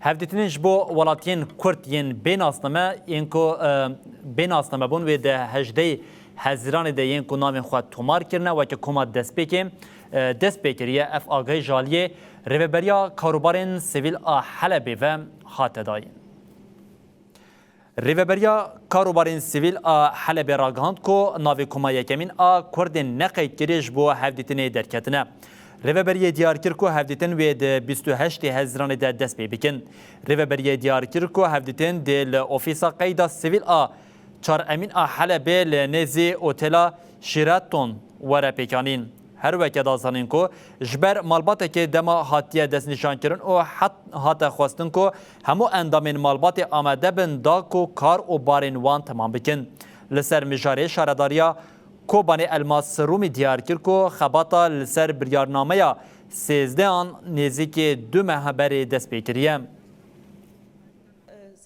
هفدتنش بو ولاتین کرد ین بیناسنامه اینکو بیناسنامه بون و ده هجده هزران ده اینکو نام خود تومار کرنه و که کما دست بکریه اف آگای جالیه ریوبریا کاروبارن سیویل حلبه و خاطه داین. ریوبریا کاروبارین سیویل حلبه راگاند کو ناوی کما یکمین کرد نقید کریش بو هفدتنه درکتنه. ریوبریه دیار کرکو هفدتن و ده 28 هزران ده دست بکن. ریوبریه دیار کرکو هفدتن ده لأوفیسا قیدا سیویل چار امین حلبه لنزی اوتلا شیراتون وره پیکانین. هر وقت دازانین کو جبر مالبات که دما هاتیه دست نشان کرن و حتی خواستن کو همو اندامین مالبات آمده بن دا کو کار و بارین وان تمام بکن. لسر مجاره شارداریا کوبانی الماس رومی دیار کرد که خباتا لسر بریارنامه یا 13 آن نزدیک 2 ماه بر دست بکریه.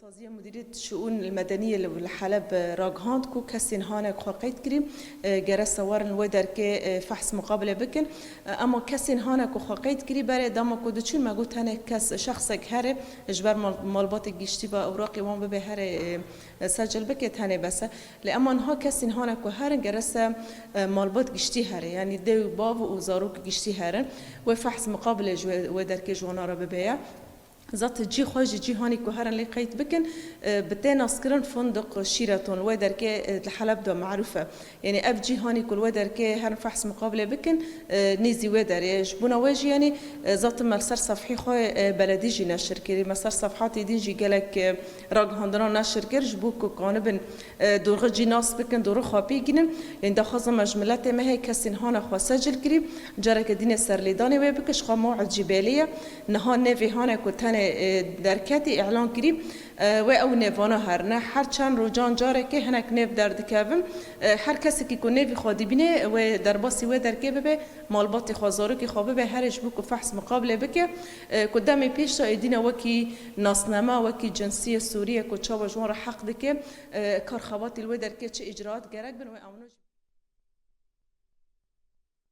سازی مدیریت شؤون المدنیه لحلب راگهاند کو کسین هانه خاقیت کریم گره سوارن و در که فحص مقابله بکن اما کسین هانه کو خاقیت کری برای دام کو دچون مگو تنه کس شخص هره اجبر مالبات گشتی با اوراقی وان به هره سجل بکه تنه بس لأما ها کسین هانه کو هرن گره مالبات گشتی هره یعنی دو باب و زاروک گشتی هرن و فحص مقابله و در که جوانا را ببیه ذات جی خواج جی هانی که هرن لی قید بکن بتن اسکرن فندق شیراتون و در که الحلب دو معروفه یعنی اب جی هانی کل و در که هرن فحص مقابله بکن نیزی و درش بنا واجی یعنی ذات مسار صفحی خواه بلدی جی نشر کری مسار صفحات دی جی گلک راگ هندران نشر کرد جبو که قانبن دور جی ناس بکن دور خوابی گینن یعنی دخوازم مجملات مه کسین هان خوا سجل کری جاره که دین سرلیدانی و بکش خوا موعد جبالیه نهان نوی هان که درکتی اعلان کریم و او نوانه هرنه هر چند روزان جاره که هنک نو درد کردم هر کسی که کو نوی خودی بینه و در باسی و درکه به مالبات خوازارو که خوابه به هرش بو فحص مقابله بکه قدام پیش ایدین وکی ناسنامه وکی جنسی سوریه کو چاو جوار حق دکه کار خوات الو درکه چه اجرات گرک بن و اونو